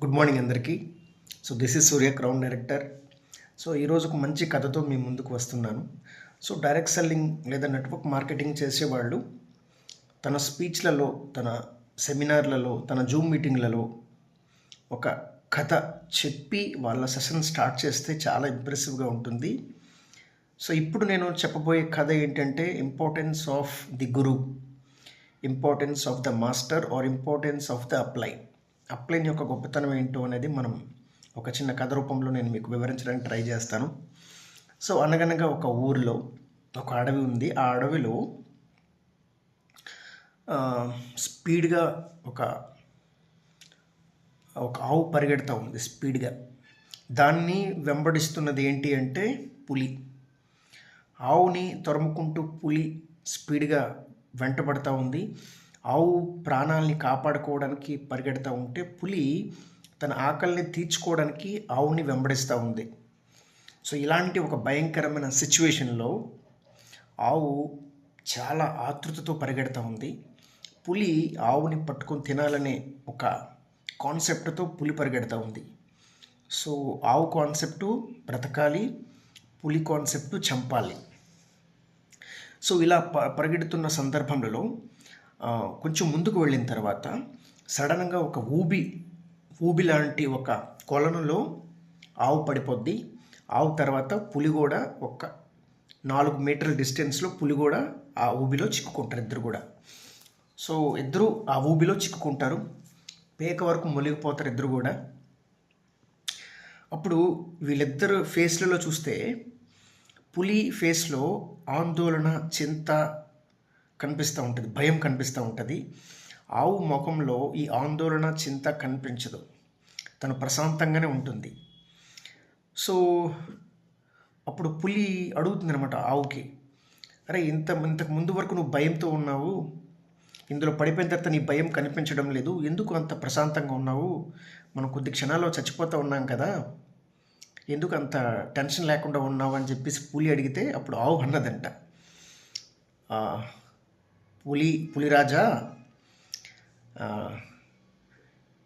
Good morning అందరికీ. This is Surya, crown director. ఈరోజు ఒక మంచి కథతో మీ ముందుకు వస్తున్నాను. డైరెక్ట్ సెల్లింగ్ లేదా నెట్వర్క్ మార్కెటింగ్ చేసేవాళ్ళు తన స్పీచ్లలో, తన సెమినార్లలో, తన జూమ్ మీటింగ్లలో ఒక కథ చెప్పి వాళ్ళ సెషన్ స్టార్ట్ చేస్తే చాలా ఇంప్రెసివ్గా ఉంటుంది. ఇప్పుడు నేను చెప్పబోయే కథ ఏంటంటే importance of the guru, importance of the master or importance of the అప్లైన్ యొక్క గొప్పతనం ఏంటో అనేది మనం ఒక చిన్న కథ రూపంలో నేను మీకు వివరించడానికి ట్రై చేస్తాను. అనగనగా ఒక ఊరిలో ఒక అడవి ఉంది. ఆ అడవిలో స్పీడ్గా ఒక ఆవు పరిగెడుతూ ఉంది. స్పీడ్గా దాన్ని వెంబడిస్తున్నది ఏంటి అంటే పులి. ఆవుని తరుముకుంటూ పులి స్పీడ్గా వెంటబడుతూ ఉంది. ఆవు ప్రాణాలని కాపాడుకోవడానికి పరిగెడుతూ ఉంటే పులి తన ఆకలిని తీర్చుకోవడానికి ఆవుని వెంబడిస్తూ ఉంది. ఇలాంటి ఒక భయంకరమైన సిచ్యువేషన్లో ఆవు చాలా ఆతృతతో పరిగెడుతూ ఉంది. పులి ఆవుని పట్టుకొని తినాలనే ఒక కాన్సెప్ట్తో పులి పరిగెడుతూ ఉంది. ఆవు కాన్సెప్టు బ్రతకాలి, పులి కాన్సెప్టు చంపాలి. ఇలా పరిగెడుతున్న సందర్భంలో కొంచెం ముందుకు వెళ్ళిన తర్వాత సడన్గా ఒక ఊబి లాంటి ఒక కొలనులో ఆవు పడిపోద్ది. ఆవు తర్వాత పులి కూడా ఒక 4 మీటర్ల డిస్టెన్స్లో పులి కూడా ఆ ఊబిలో చిక్కుకుంటారు. ఇద్దరు ఆ ఊబిలో చిక్కుకుంటారు. పేక వరకు మునిగిపోతారు ఇద్దరు కూడా. అప్పుడు వీళ్ళిద్దరు ఫేస్లలో చూస్తే పులి ఫేస్లో ఆందోళన, చింత కనిపిస్తూ ఉంటుంది, భయం కనిపిస్తూ ఉంటుంది. ఆవు ముఖంలో ఈ ఆందోళన, చింత కనిపించదు. తను ప్రశాంతంగానే ఉంటుంది. అప్పుడు పులి అడుగుతుంది అనమాట ఆవుకి, అరే ఇంతకు ముందు వరకు నువ్వు భయంతో ఉన్నావు, ఇందులో పడిపోయిన తర్వాత నీ భయం కనిపించడం లేదు, ఎందుకు అంత ప్రశాంతంగా ఉన్నావు? మనం కొద్ది క్షణాల్లో చచ్చిపోతూ ఉన్నాం కదా, ఎందుకు అంత టెన్షన్ లేకుండా ఉన్నావు అని చెప్పేసి పులి అడిగితే అప్పుడు ఆవు అన్నదంట, పులిరాజా,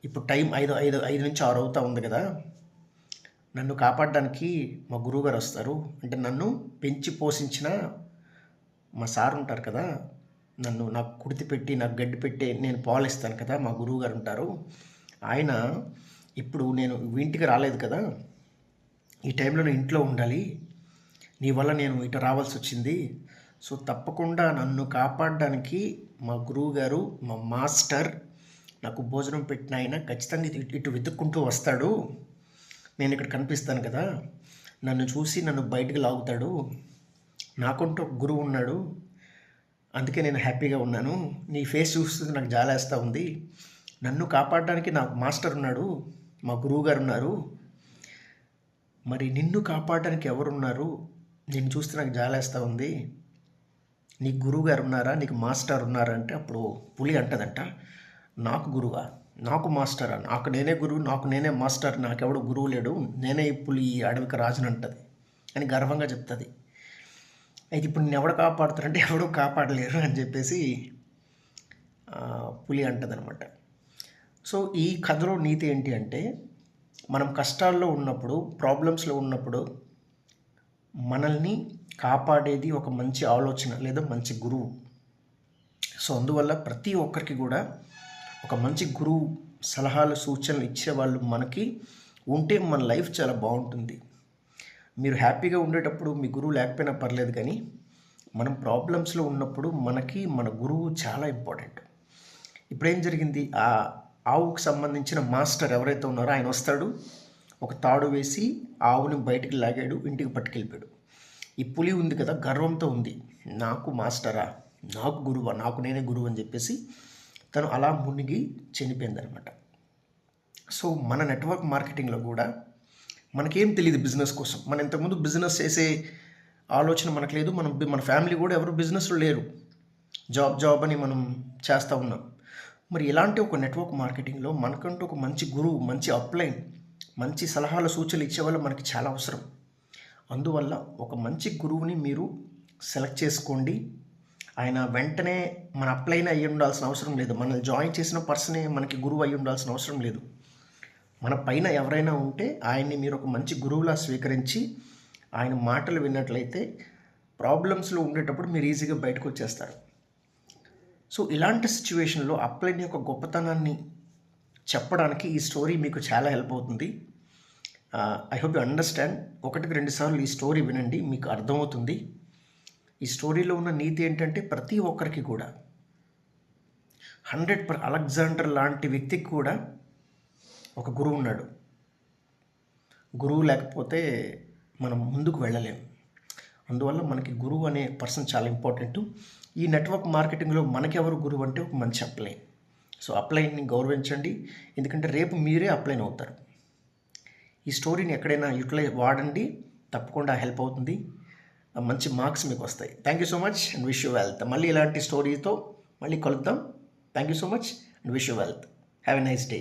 ఇప్పుడు టైం 5 నుంచి 6 అవుతూ ఉంది కదా, నన్ను కాపాడడానికి మా గురువుగారు వస్తారు. అంటే నన్ను పెంచి పోషించిన మా సార్ ఉంటారు కదా, నాకు కుడితి పెట్టి నాకు గడ్డి పెట్టి నేను పాలిస్తాను కదా, మా గురువుగారు ఉంటారు. ఆయన ఇప్పుడు నేను ఇంటికి రాలేదు కదా, ఈ టైంలో నేను ఇంట్లో ఉండాలి, నీ వల్ల నేను ఇటు రావాల్సి వచ్చింది. తప్పకుండా నన్ను కాపాడడానికి మా గురువుగారు, మా మాస్టర్, నాకు భోజనం పెట్టిన ఆయన ఖచ్చితంగా ఇటు వెతుక్కుంటూ వస్తాడు. నేను ఇక్కడ కనిపిస్తాను కదా, నన్ను చూసి నన్ను బయటికి లాగుతాడు. నాకంటూ ఒక గురువు ఉన్నాడు, అందుకే నేను హ్యాపీగా ఉన్నాను. నీ ఫేస్ చూస్తుంది నాకు జాలేస్తూ ఉంది. నన్ను కాపాడడానికి నాకు మాస్టర్ ఉన్నాడు, మా గురువుగారు ఉన్నారు, మరి నిన్ను కాపాడడానికి ఎవరున్నారు? నిన్ను చూస్తే నాకు జాలేస్తూ ఉంది. నీకు గురువు గారు ఉన్నారా, నీకు మాస్టర్ ఉన్నారా అంటే అప్పుడు పులి అంటదంట, నాకు గురువా, నాకు మాస్టరా, నాకు నేనే గురువు, నాకు నేనే మాస్టర్, నాకెవడు గురువు లేడు, నేనే ఇప్పుడు ఈ అడవికి రాజుని అంటది అని గర్వంగా చెప్తుంది. అయితే ఇప్పుడు నేను ఎవడు కాపాడుతారంటే ఎవడో కాపాడలేరు అని చెప్పేసి పులి అంటదనమాట. ఈ కథలో నీతి ఏంటి అంటే, మనం కష్టాల్లో ఉన్నప్పుడు, ప్రాబ్లమ్స్లో ఉన్నప్పుడు మనల్ని కాపాడేది ఒక మంచి ఆలోచన లేదా మంచి గురువు. అందువల్ల ప్రతి ఒక్కరికి కూడా ఒక మంచి గురువు సలహాలు, సూచనలు ఇచ్చేవాళ్ళు మనకి ఉంటే మన లైఫ్ చాలా బాగుంటుంది. మీరు హ్యాపీగా ఉండేటప్పుడు మీ గురువు లేకపోయినా పర్లేదు, కానీ మనం ప్రాబ్లమ్స్లో ఉన్నప్పుడు మనకి మన గురువు చాలా ఇంపార్టెంట్. ఇప్పుడేం జరిగింది, ఆ ఆవుకు సంబంధించిన మాస్టర్ ఎవరైతే ఉన్నారో ఆయన వస్తాడు, ఒక తాడు వేసి ఆవుని బయటికి లాగాడు, ఇంటికి పట్టుకెళ్ళిపోయాడు. ఈ పులి ఉంది కదా, గర్వంతో ఉంది, నాకు మాస్టరా, నాకు గురువా, నాకు నేనే గురువు అని చెప్పేసి తను అలా మునిగి చనిపోయింది అనమాట. మన నెట్వర్క్ మార్కెటింగ్లో కూడా మనకేం తెలియదు బిజినెస్ కోసం. మనం ఇంతకుముందు బిజినెస్ చేసే ఆలోచన మనకు లేదు, మన ఫ్యామిలీ కూడా ఎవరు బిజినెస్లో లేరు, జాబ్ అని మనం చేస్తూ ఉన్నాం. మరి ఇలాంటి ఒక నెట్వర్క్ మార్కెటింగ్లో మనకంటూ ఒక మంచి గురువు, మంచి అప్లైన్, మంచి సలహాలు, సూచనలు ఇచ్చేవాళ్ళు మనకి చాలా అవసరం. అందువల్ల ఒక మంచి గురువుని మీరు సెలెక్ట్ చేసుకోండి. ఆయన వెంటనే మన అప్లైన్ అయ్యి ఉండాల్సిన అవసరం లేదు, మనల్ని జాయిన్ చేసిన పర్సనే మనకి గురువు అయ్యి ఉండాల్సిన అవసరం లేదు. మన పైన ఎవరైనా ఉంటే ఆయన్ని మీరు ఒక మంచి గురువులా స్వీకరించి ఆయన మాటలు విన్నట్లయితే ప్రాబ్లమ్స్లో ఉండేటప్పుడు మీరు ఈజీగా బయటకు వచ్చేస్తారు. సో ఇలాంటి సిచ్యువేషన్లో అప్లైన్ యొక్క గొప్పతనాన్ని చెప్పడానికి ఈ స్టోరీ మీకు చాలా హెల్ప్ అవుతుంది. I hope you understand. 1-2 సార్లు ఈ స్టోరీ వినండి, మీకు అర్థమవుతుంది. ఈ స్టోరీలో ఉన్న నీతి ఏంటంటే ప్రతి ఒక్కరికి కూడా 100 అలెగ్జాండర్ లాంటి వ్యక్తికి కూడా ఒక గురువు ఉన్నాడు. గురువు లేకపోతే మనం ముందుకు వెళ్ళలేము. అందువల్ల మనకి గురువు అనే పర్సన్ చాలా ఇంపార్టెంట్. ఈ నెట్వర్క్ మార్కెటింగ్లో మనకెవరు గురువు అంటే ఒక మంచి అప్లైన్. సో అప్లైన్ని గౌరవించండి, ఎందుకంటే రేపు మీరే అప్లైన్ అవుతారు. ఈ స్టోరీని ఎక్కడైనా వాడండి, తప్పకుండా హెల్ప్ అవుతుంది. మంచి మార్క్స్ మీకు వస్తాయి. Thank you so much and wish you wealth. మళ్ళీ ఇలాంటి స్టోరీతో మళ్ళీ కలుద్దాం. Thank you so much and wish you wealth. Have a nice day.